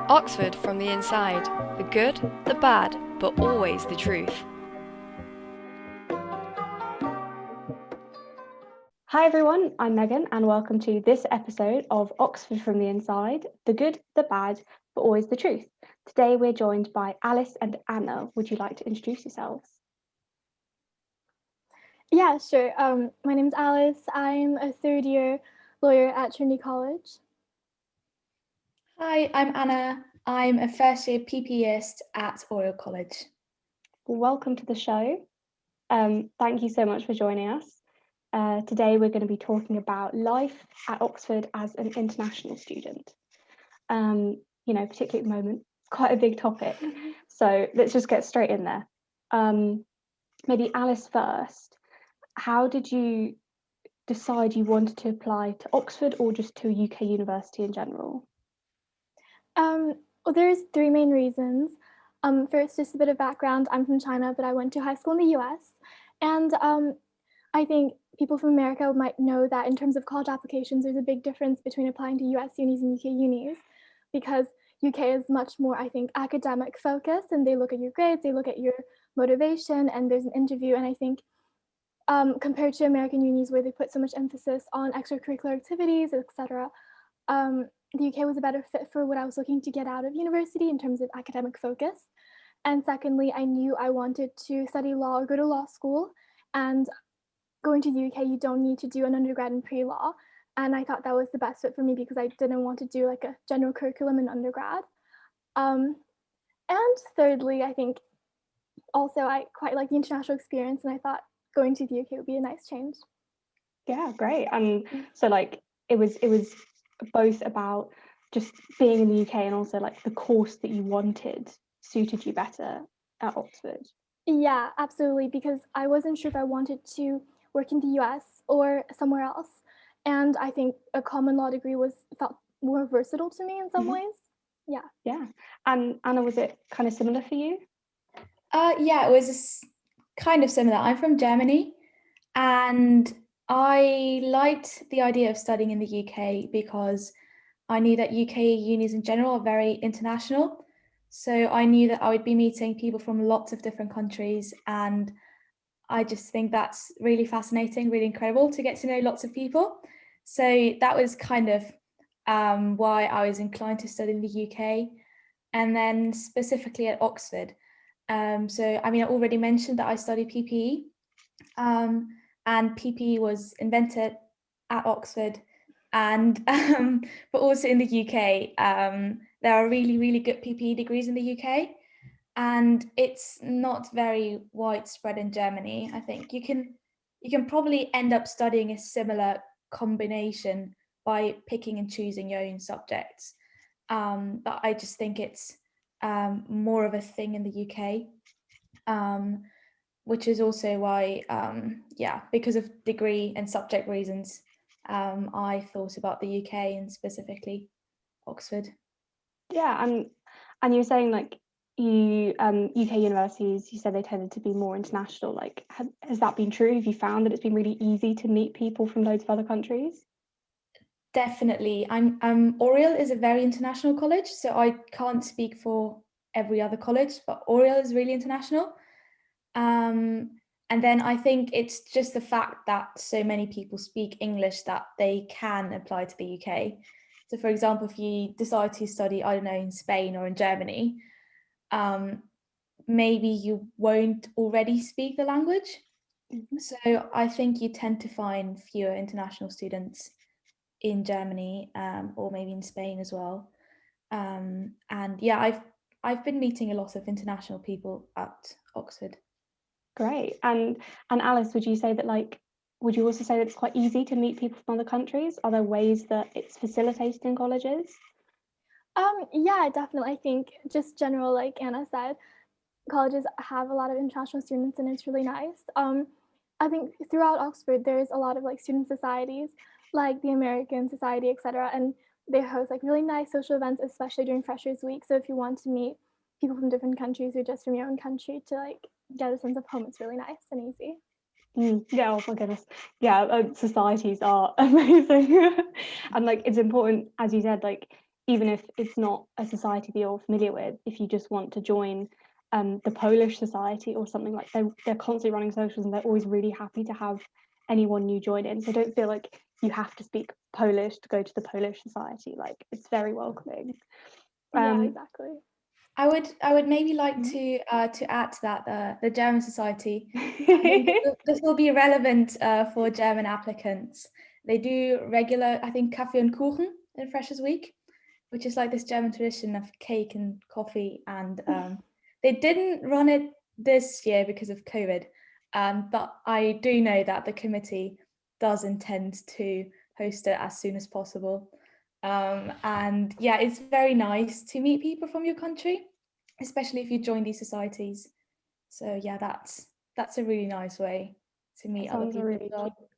Oxford from the inside. The good, the bad, but always the truth. Hi everyone, I'm Megan and welcome to this episode of Oxford from the Inside, the good, the bad, but always the truth. Today we're joined by Alice and Anna. Would you like to introduce yourselves? Yeah, sure. My name's Alice. I'm a third-year lawyer at Trinity College. Hi, I'm Anna. I'm a first-year PPEist at Oriel College. Welcome to the show. Thank you so much for joining us. Today we're going to be talking about life at Oxford as an international student. Particularly at the moment, quite a big topic. So let's just get straight in there. Maybe Alice first. How did you decide you wanted to apply to Oxford or just to a UK university in general? Well, there's three main reasons. First, just a bit of background. I'm from China, but I went to high school in the US. And I think people from America might know that in terms of college applications, there's a big difference between applying to US unis and UK unis, because UK is much more, I think, academic focused, and they look at your grades, they look at your motivation, and there's an interview. And I think compared to American unis where they put so much emphasis on extracurricular activities, etc., the UK was a better fit for what I was looking to get out of university in terms of academic focus. And secondly, I knew I wanted to study law or go to law school. And going to the UK, you don't need to do an undergrad in pre-law. And I thought that was the best fit for me because I didn't want to do like a general curriculum in undergrad. And thirdly, I think also I quite like the international experience, and I thought going to the UK would be a nice change. Yeah, great. And so it was both about just being in the UK and also like the course that you wanted suited you better at Oxford. Yeah, absolutely, because I wasn't sure if I wanted to work in the US or somewhere else. And I think a common law degree felt more versatile to me in some ways. Yeah. Yeah. And Anna, was it kind of similar for you? Yeah, it was kind of similar. I'm from Germany, and I liked the idea of studying in the UK because I knew that UK unis in general are very international. So I knew that I would be meeting people from lots of different countries, and I just think that's really fascinating, really incredible to get to know lots of people. So that was kind of why I was inclined to study in the UK, and then specifically at Oxford. I already mentioned that I study PPE, and PPE was invented at Oxford, and but also in the UK. There are really, really good PPE degrees in the UK, and it's not very widespread in Germany. I think you can probably end up studying a similar combination by picking and choosing your own subjects. But I just think it's more of a thing in the UK, which is also why, because of degree and subject reasons, I thought about the UK and specifically Oxford. Yeah, and you were saying like you UK universities, you said they tended to be more international. Like, has that been true? Have you found that it's been really easy to meet people from loads of other countries? Definitely. Oriel is a very international college, so I can't speak for every other college, but Oriel is really international. And then I think it's just the fact that so many people speak English that they can apply to the UK. So, for example, if you decide to study, I don't know, in Spain or in Germany, maybe you won't already speak the language. So I think you tend to find fewer international students in Germany, or maybe in Spain as well. And yeah, I've been meeting a lot of international people at Oxford. Great. And Alice, would you say that would you also say that it's quite easy to meet people from other countries? Are there ways that it's facilitated in colleges? Yeah, definitely. I think just general, like Anna said, colleges have a lot of international students, and it's really nice. I think throughout Oxford, there's a lot of like student societies, like the American Society, etc., and they host like really nice social events, especially during Freshers Week. So if you want to meet people from different countries or just from your own country to like get a sense of home, it's really nice and easy. Yeah, oh my goodness. Yeah, societies are amazing. And like it's important, as you said, like even if it's not a society that you're familiar with, if you just want to join the Polish society or something, like they're constantly running socials and they're always really happy to have anyone new join in. So don't feel like you have to speak Polish to go to the Polish society. Like, it's very welcoming. Yeah, exactly. I would maybe like Mhm. to add to that the German society. I think this will be relevant for German applicants. They do regular, I think, Kaffee und Kuchen in Freshers Week, which is like this German tradition of cake and coffee. And they didn't run it this year because of COVID, but I do know that the committee does intend to host it as soon as possible. And yeah, it's very nice to meet people from your country, especially if you join these societies. So yeah, that's a really nice way to meet other Sounds people really as well. cute.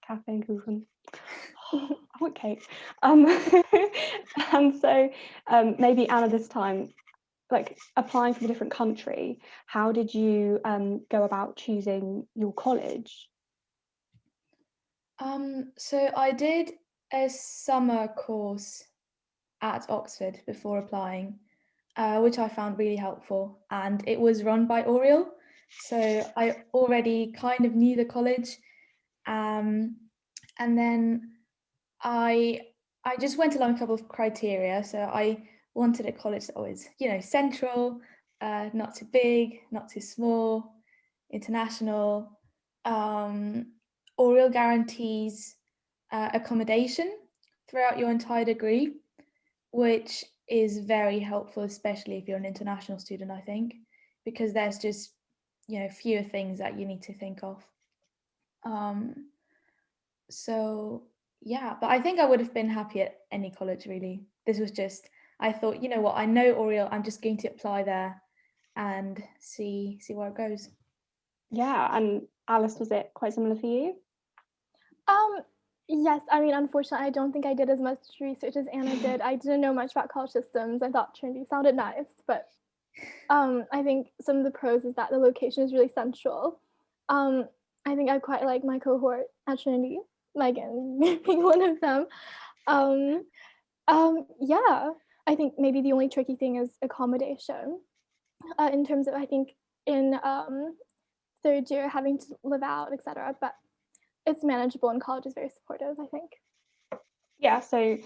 Cafe and Kuchen. I want cake. And so maybe Anna, this time, like applying from a different country, how did you go about choosing your college? So I did a summer course at Oxford before applying, which I found really helpful, and it was run by Oriel. So I already kind of knew the college, and then I I just went along a couple of criteria. So I wanted a college that was, central, not too big, not too small, international. Oriel guarantees accommodation throughout your entire degree, which is very helpful, especially if you're an international student, I think, because there's just, fewer things that you need to think of. Um, so yeah, but I think I would have been happy at any college really. This was just, I thought, you know what, I know Oriel, I'm just going to apply there and see where it goes. Yeah, and Alice, was it quite similar for you? Yes, I mean, unfortunately, I don't think I did as much research as Anna did. I didn't know much about college systems. I thought Trinity sounded nice, but I think some of the pros is that the location is really central. Um, I think I quite like my cohort at Trinity, Megan being one of them. Um, yeah, I think maybe the only tricky thing is accommodation. In terms of, I think in third year having to live out, etc. But it's manageable and college is very supportive, I think. Yeah, so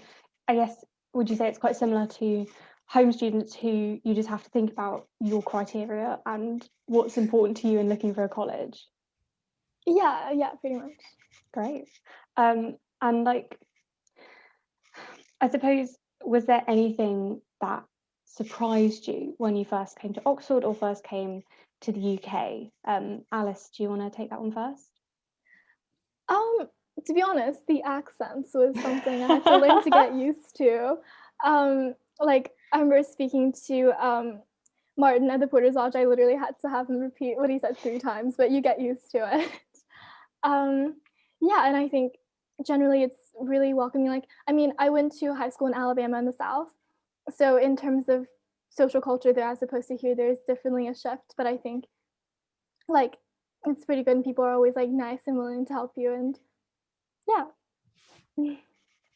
I guess, would you say it's quite similar to home students who you just have to think about your criteria and what's important to you in looking for a college? Yeah, pretty much. Great. And like, I suppose, was there anything that surprised you when you first came to Oxford or first came to the UK? Alice, do you want to take that one first? To be honest, the accents was something I had to learn to get used to. Like I remember speaking to Martin at the Porter's Lodge. I literally had to have him repeat what he said 3 times, but you get used to it. Yeah, and I think generally it's really welcoming. Like, I mean, I went to high school in Alabama in the South, so in terms of social culture there as opposed to here, there's definitely a shift. But I think like it's pretty good, and people are always like nice and willing to help you, and yeah.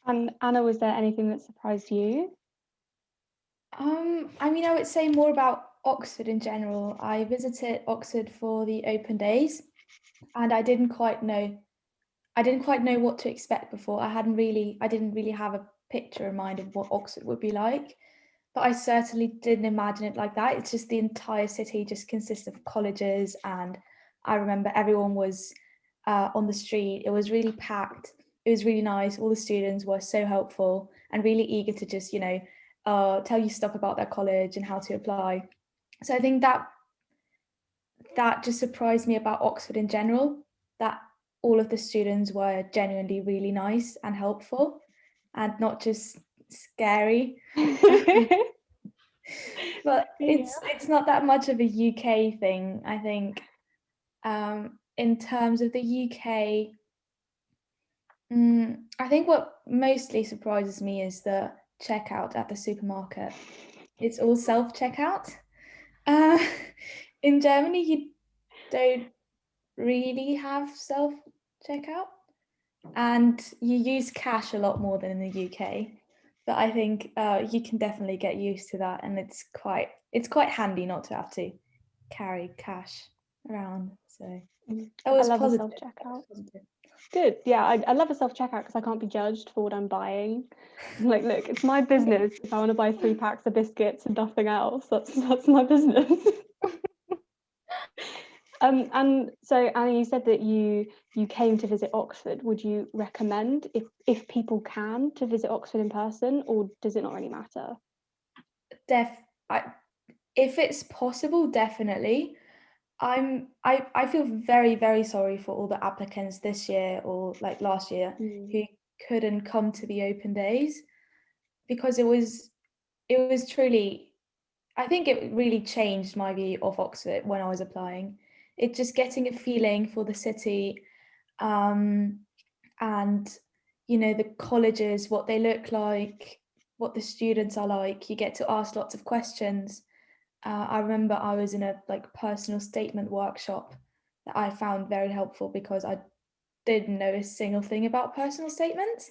And Anna, was there anything that surprised you? I mean, I would say more about Oxford in general. I visited Oxford for the open days, and I didn't quite know what to expect before. I didn't really have a picture in mind of what Oxford would be like, but I certainly didn't imagine it like that. It's just the entire city just consists of colleges, and I remember everyone was on the street. It was really packed. It was really nice. All the students were so helpful and really eager to just, tell you stuff about their college and how to apply. So I think that just surprised me about Oxford in general, that all of the students were genuinely really nice and helpful and not just scary. But Yeah. it's not that much of a UK thing, I think. In terms of the UK, I think what mostly surprises me is the checkout at the supermarket. It's all self-checkout. Uh, in Germany, you don't really have self-checkout, and you use cash a lot more than in the UK. but I think you can definitely get used to that, and it's quite handy not to have to carry cash around. So that I was love a positive. self-checkout. Good. Yeah, I love a self-checkout because I can't be judged for what I'm buying. I'm like, look, it's my business if I want to buy 3 packs of biscuits and nothing else. That's my business. And so Anna, you said that you came to visit Oxford. Would you recommend if people can to visit Oxford in person, or does it not really matter? If it's possible, definitely. I feel very, very sorry for all the applicants this year or like last year who couldn't come to the open days, because it was truly, I think it really changed my view of Oxford when I was applying. It just getting a feeling for the city, and the colleges, what they look like, what the students are like. You get to ask lots of questions. I remember I was in a like personal statement workshop that I found very helpful because I didn't know a single thing about personal statements.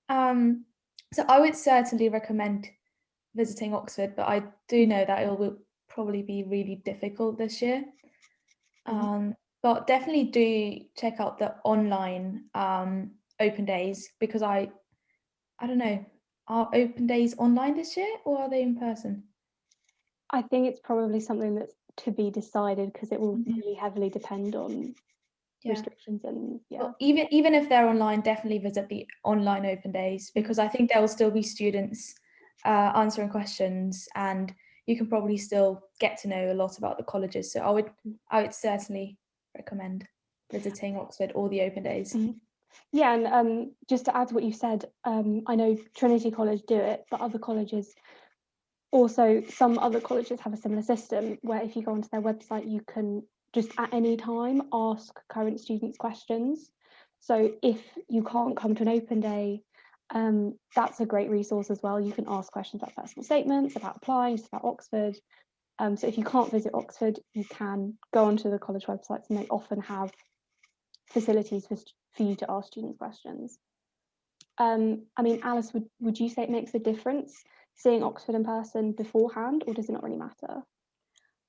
So I would certainly recommend visiting Oxford, but I do know that it will probably be really difficult this year. But definitely do check out the online open days, because I don't know, are open days online this year or are they in person? I think it's probably something that's to be decided because it will Mhm. really heavily depend on Yeah. restrictions and Well, even if they're online, definitely visit the online open days, because I think there will still be students answering questions, and you can probably still get to know a lot about the colleges. So I would certainly recommend visiting Oxford or the open days. Yeah, and just to add to what you said, I know Trinity College do it, but other colleges also, some other colleges have a similar system where if you go onto their website, you can just at any time ask current students questions. So if you can't come to an open day, that's a great resource as well. You can ask questions about personal statements, about applying, just about Oxford. So if you can't visit Oxford, you can go onto the college websites, and they often have facilities for you to ask students questions. I mean, Alice, would you say it makes a difference seeing Oxford in person beforehand, or does it not really matter?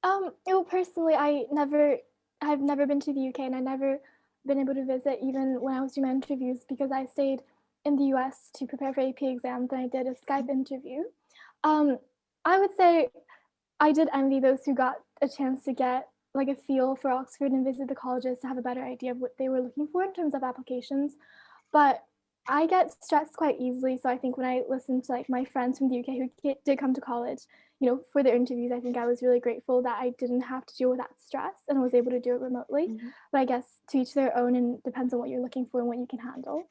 Well, personally, I've never been to the UK, and I never been able to visit even when I was doing my interviews, because I stayed in the US to prepare for AP exams, and I did a Skype interview. I would say I did envy those who got a chance to get like a feel for Oxford and visit the colleges to have a better idea of what they were looking for in terms of applications. But I get stressed quite easily, so I think when I listened to like my friends from the UK who did come to college, for their interviews, I think I was really grateful that I didn't have to deal with that stress and was able to do it remotely. But I guess to each their own, and depends on what you're looking for and what you can handle.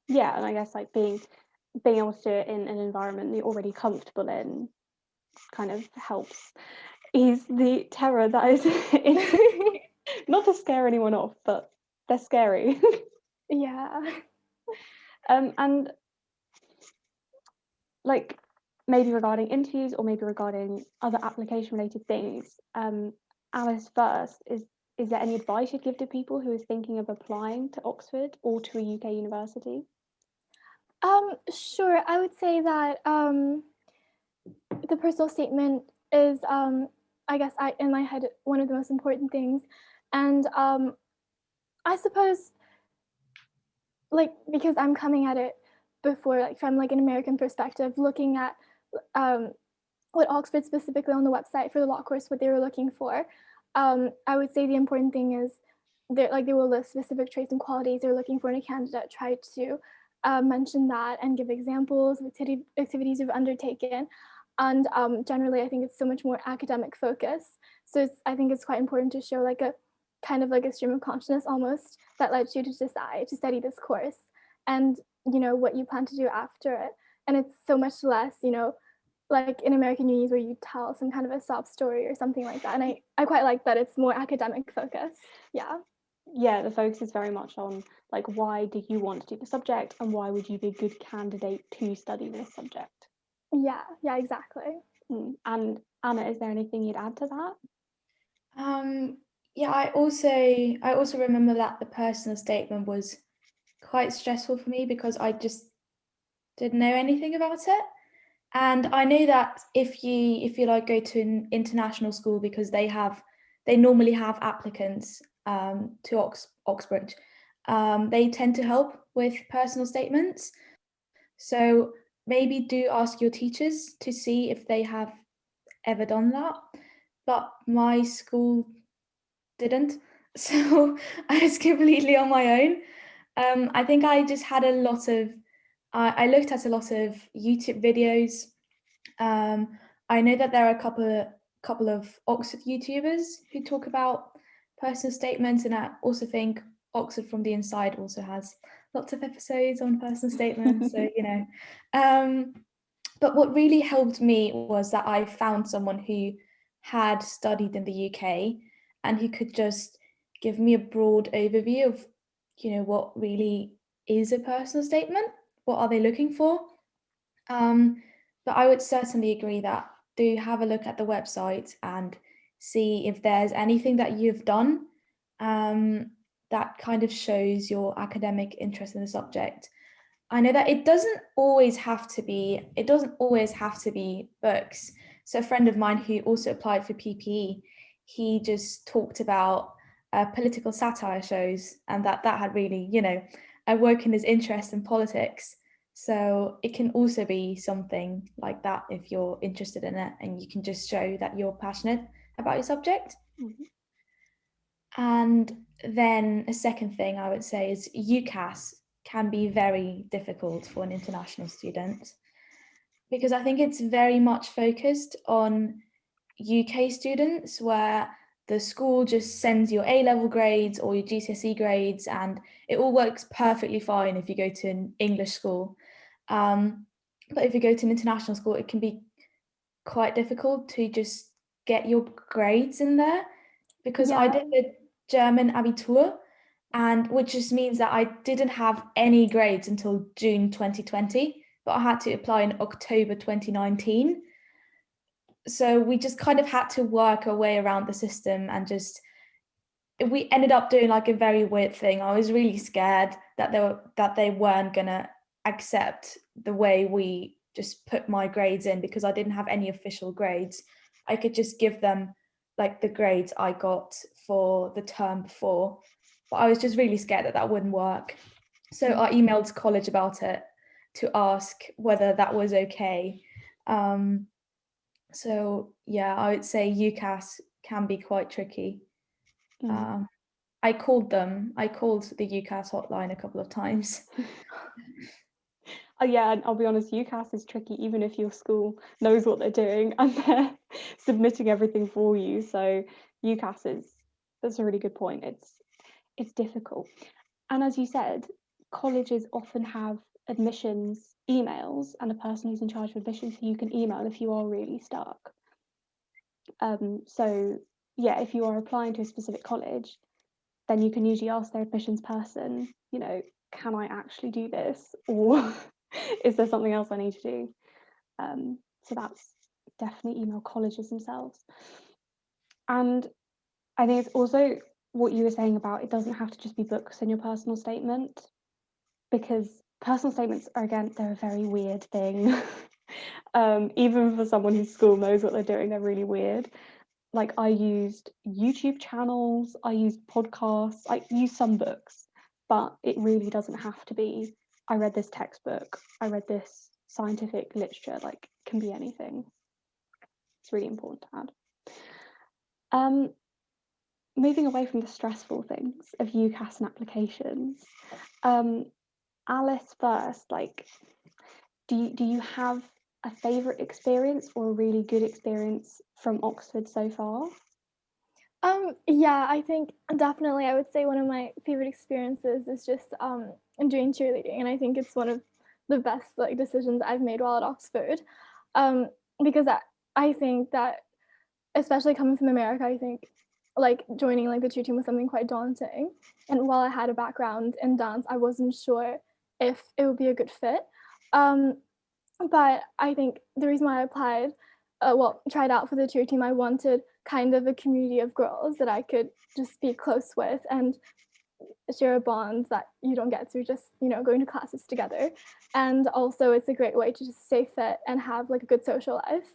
Yeah, and I guess like being able to do it in an environment you're already comfortable in kind of helps ease the terror that is not to scare anyone off, but they're scary. Yeah. And like maybe regarding interviews or maybe regarding other application related things, Alice first, is there any advice you'd give to people who are thinking of applying to Oxford or to a UK university? Sure. I would say that the personal statement is, I guess, in my head, one of the most important things. And I suppose, like, because I'm coming at it before, like, from like an American perspective, looking at what Oxford specifically on the website for the law course, what they were looking for, I would say the important thing is they will list specific traits and qualities they're looking for in a candidate, try to mention that and give examples of activities you've undertaken. And generally, I think it's so much more academic focus. So I think it's quite important to show like a kind of like a stream of consciousness almost that led you to decide to study this course, and what you plan to do after it. And it's so much less, like in American unis where you tell some kind of a sob story or something like that. And I quite like that it's more academic focused. Yeah. Yeah, the focus is very much on like, why do you want to do the subject and why would you be a good candidate to study this subject? Yeah, exactly. And Anna, is there anything you'd add to that? Yeah, I also remember that the personal statement was quite stressful for me, because didn't know anything about it. And I know that if you like go to an international school, because they normally have applicants to Oxbridge, they tend to help with personal statements. So maybe do ask your teachers to see if they have ever done that. But my school didn't, so I was completely on my own. I think I just had a lot of I looked at a lot of YouTube videos. I know that there are a couple of Oxford YouTubers who talk about personal statements, and I also think Oxford from the Inside also has lots of episodes on personal statements. So but what really helped me was that I found someone who had studied in the UK and who could just give me a broad overview of what really is a personal statement, what are they looking for. But I would certainly agree that do have a look at the website and see if there's anything that you've done that kind of shows your academic interest in the subject. I know that it doesn't always have to be books. So a friend of mine who also applied for PPE, he just talked about political satire shows, and that had really, awoken his interest in politics. So it can also be something like that if you're interested in it, and you can just show that you're passionate about your subject. Mhm. And then a second thing I would say is UCAS can be very difficult for an international student, because I think it's very much focused on UK students, where the school just sends your A-level grades or your GCSE grades, and it all works perfectly fine if you go to an English school. But if you go to an international school, it can be quite difficult to just get your grades in there, because I Yeah. did the German Abitur, and which just means that I didn't have any grades until June 2020, but I had to apply in October 2019. So we just kind of had to work our way around the system, and just we ended up doing like a very weird thing. I was really scared that they weren't gonna accept the way we just put my grades in, because I didn't have any official grades. I could just give them like the grades I got for the term before, but I was just really scared that wouldn't work. So I emailed college about it to ask whether that was okay. So yeah, I would say UCAS can be quite tricky. Mm. I called the UCAS hotline a couple of times. Oh yeah, and I'll be honest, UCAS is tricky even if your school knows what they're doing and they're submitting everything for you. So that's a really good point. It's difficult. And as you said, colleges often have admissions emails and a person who's in charge of admissions who you can email if you are really stuck. So yeah, if you are applying to a specific college, then you can usually ask their admissions person, can I actually do this? Or is there something else I need to do? So that's definitely email colleges themselves. And I think it's also what you were saying about it doesn't have to just be books in your personal statement, because personal statements are, again, they're a very weird thing. Even for someone whose school knows what they're doing, they're really weird. Like I used YouTube channels, I used podcasts, I used some books, but it really doesn't have to be, I read this textbook, I read this scientific literature, like it can be anything. It's really important to add. Moving away from the stressful things of UCAS and applications, Alice first, like, do you have a favourite experience or a really good experience from Oxford so far? Yeah, I think definitely I would say one of my favorite experiences is just doing cheerleading, and I think it's one of the best like decisions I've made while at Oxford, because I think that, especially coming from America, I think like joining like the cheer team was something quite daunting, and while I had a background in dance, I wasn't sure if it would be a good fit. But I think the reason why I applied, tried out for the cheer team, I wanted kind of a community of girls that I could just be close with and share a bond that you don't get through just, going to classes together. And also it's a great way to just stay fit and have like a good social life.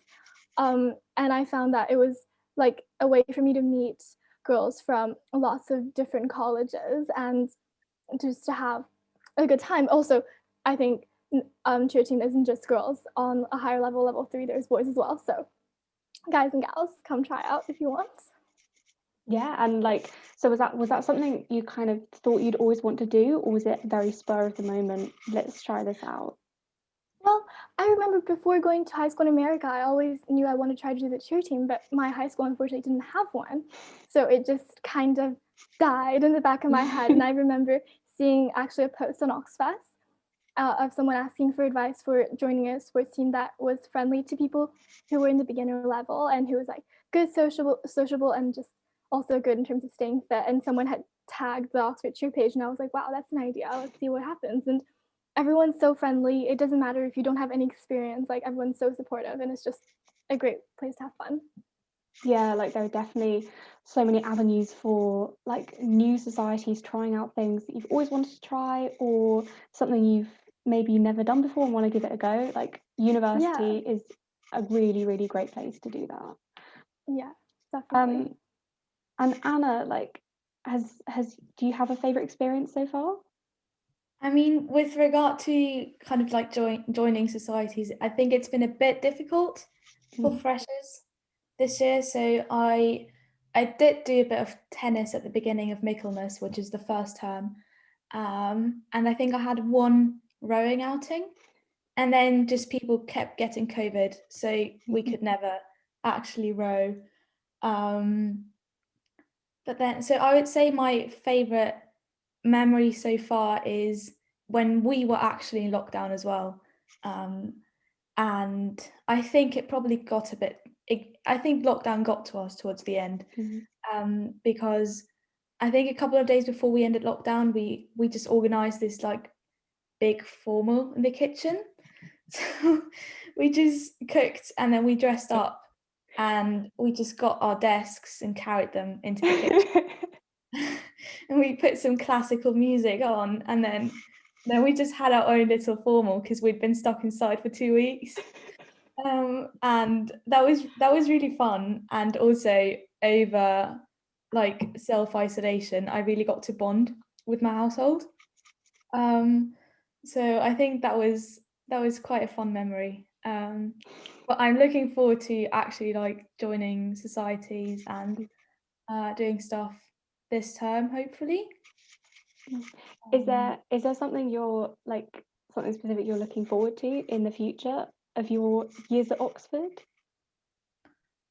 And I found that it was like a way for me to meet girls from lots of different colleges and just to have a good time. Also, I think cheer team isn't just girls. On a higher level, level 3, there's boys as well. So guys and gals, come try out if you want. Yeah, and like, so was that something you kind of thought you'd always want to do, or was it very spur of the moment, let's try this out? Well, I remember before going to high school in America, I always knew I wanted to try to do the cheer team, but my high school unfortunately didn't have one. So it just kind of died in the back of my head. And I remember seeing actually a post on Oxfest of someone asking for advice for joining a sports team that was friendly to people who were in the beginner level and who was like good sociable and just also good in terms of staying fit. And someone had tagged the Oxford cheer page, and I was like, wow, that's an idea. Let's see what happens. And everyone's so friendly. It doesn't matter if you don't have any experience. Like everyone's so supportive, and it's just a great place to have fun. Yeah, like there are definitely so many avenues for like new societies trying out things that you've always wanted to try, or something you've maybe never done before and want to give it a go. Like university is a really, really great place to do that. Yeah, definitely. And Anna, like, do you have a favorite experience so far? I mean, with regard to kind of like joining societies, I think it's been a bit difficult for freshers this year. So I did do a bit of tennis at the beginning of Michaelmas, which is the first term, and I think I had one rowing outing, and then just people kept getting COVID, so we could never actually row. But then, so I would say my favorite memory so far is when we were actually in lockdown as well. And I think it probably got a bit, I think lockdown got to us towards the end, because I think a couple of days before we ended lockdown, we just organized this like big formal in the kitchen. So we just cooked and then we dressed up and we just got our desks and carried them into the kitchen. And we put some classical music on, and then we just had our own little formal because we'd been stuck inside for 2 weeks. And that was really fun, and also over like self-isolation, I really got to bond with my household. So I think that was quite a fun memory. But I'm looking forward to actually like joining societies and doing stuff this term, hopefully. Is there something you're like, something specific you're looking forward to in the future of your years at Oxford?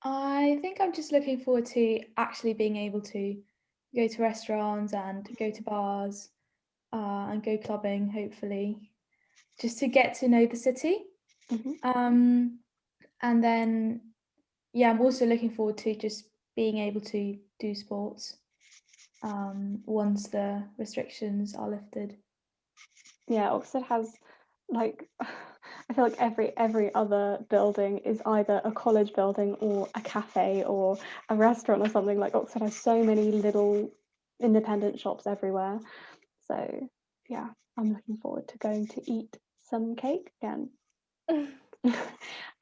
I think I'm just looking forward to actually being able to go to restaurants and go to bars and go clubbing, hopefully, just to get to know the city. And then, yeah, I'm also looking forward to just being able to do sports once the restrictions are lifted. Yeah, Oxford has like I feel like every other building is either a college building or a cafe or a restaurant or something. Like Oxford has so many little independent shops everywhere. So yeah, I'm looking forward to going to eat some cake again.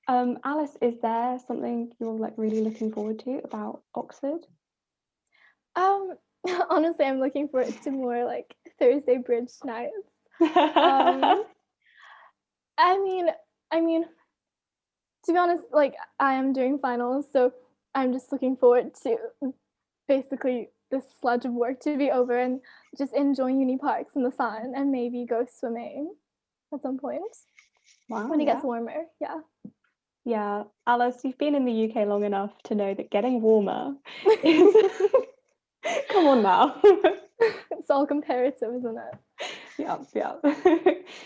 Alice, is there something you're like really looking forward to about Oxford? Honestly, I'm looking forward to more like Thursday bridge nights. I mean, to be honest, like I am doing finals, so I'm just looking forward to basically this sludge of work to be over and just enjoying uni parks in the sun and maybe go swimming at some point. Wow, when it gets warmer. Yeah. Yeah, Alice, you've been in the UK long enough to know that getting warmer is come on now. It's all comparative, isn't it? Yeah.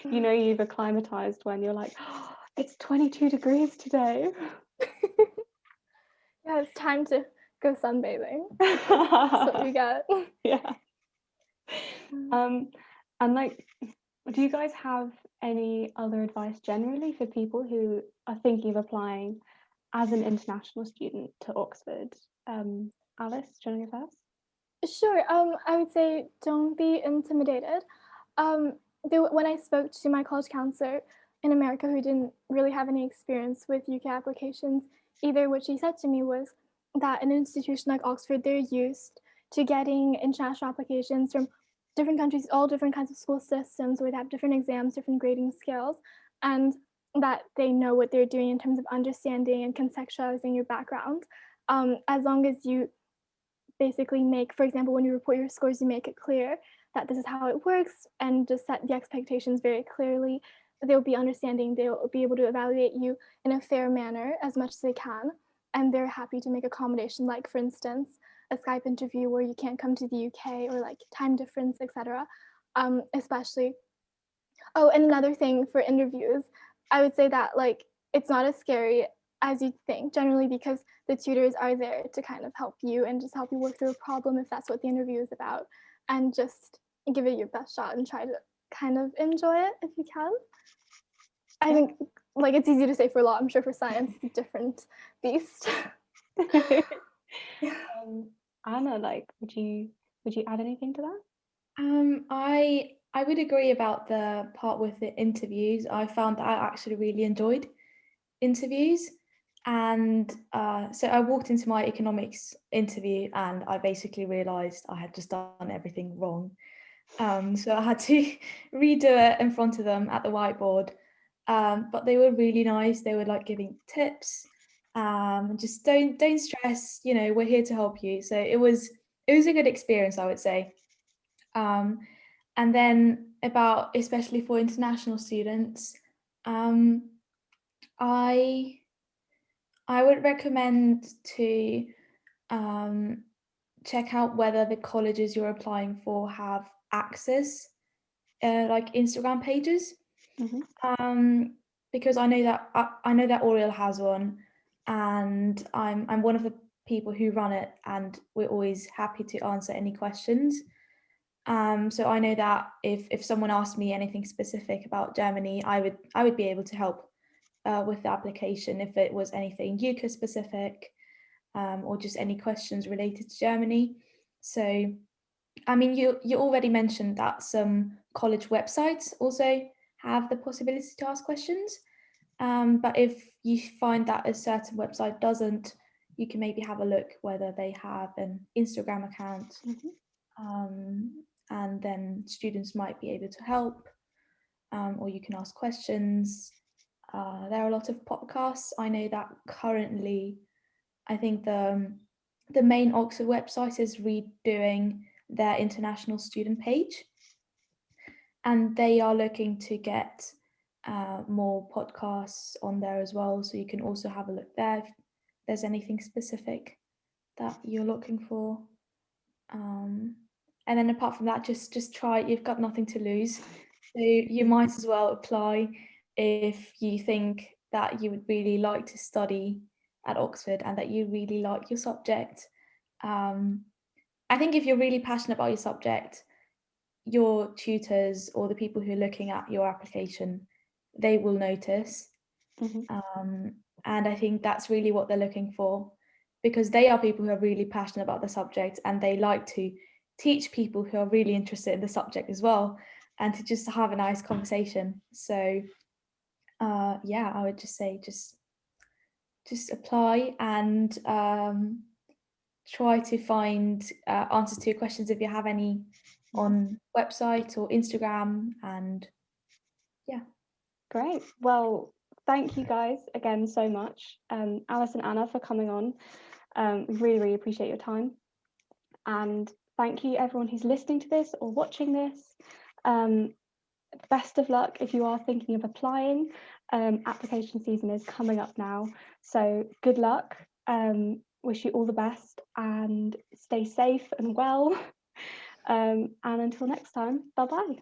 You know you've acclimatized when you're like, oh, it's 22 degrees today. Yeah, it's time to go sunbathing. That's what we got. Yeah. And like, do you guys have any other advice generally for people who are thinking of applying as an international student to Oxford? Alice, do you want to go first? Sure. I would say don't be intimidated. When I spoke to my college counselor in America, who didn't really have any experience with UK applications either, what she said to me was that an institution like Oxford, they're used to getting international applications from different countries, all different kinds of school systems, where they have different exams, different grading scales, and that they know what they're doing in terms of understanding and contextualizing your background. As long as you basically make, for example, when you report your scores, you make it clear that this is how it works and just set the expectations very clearly. They'll be understanding, they'll be able to evaluate you in a fair manner as much as they can. And they're happy to make accommodation, like for instance, a Skype interview where you can't come to the UK or like time difference, etc. Especially. Oh, and another thing for interviews, I would say that like it's not as scary as you think, generally because the tutors are there to kind of help you and just help you work through a problem if that's what the interview is about, and just give it your best shot and try to kind of enjoy it if you can. I think like it's easy to say for law. I'm sure for science it's a different beast. Anna, like, would you add anything to that? I would agree about the part with the interviews. I found that I actually really enjoyed interviews, and so I walked into my economics interview and I basically realised I had just done everything wrong. So I had to redo it in front of them at the whiteboard. But they were really nice. They were like giving tips. Just don't stress. You know, we're here to help you. So it was a good experience, I would say. And then about especially for international students, um, I would recommend to check out whether the colleges you're applying for have access, like Instagram pages. Because I know that Oriel has one, and I'm one of the people who run it, and we're always happy to answer any questions. So I know that if someone asked me anything specific about Germany, I would be able to help with the application if it was anything UCAS specific, or just any questions related to Germany. So, I mean, you already mentioned that some college websites also have the possibility to ask questions. But if you find that a certain website doesn't, you can maybe have a look whether they have an Instagram account. And then students might be able to help, or you can ask questions. There are a lot of podcasts. I know that currently, I think the main Oxford website is redoing their international student page, and they are looking to get more podcasts on there as well. So you can also have a look there if there's anything specific that you're looking for. And then apart from that, just try. You've got nothing to lose, so you might as well apply if you think that you would really like to study at Oxford and that you really like your subject. I think if you're really passionate about your subject, your tutors or the people who are looking at your application, they will notice. And I think that's really what they're looking for, because they are people who are really passionate about the subject and they like to teach people who are really interested in the subject as well, and to just have a nice conversation. So yeah, I would just say just apply and try to find answers to your questions if you have any on website or Instagram. And yeah. Great. Well, thank you guys again so much, Alice and Anna, for coming on. We really, really appreciate your time. And thank you everyone who's listening to this or watching this. Best of luck if you are thinking of applying. Application season is coming up now, so good luck. Wish you all the best and stay safe and well. And until next time, bye bye.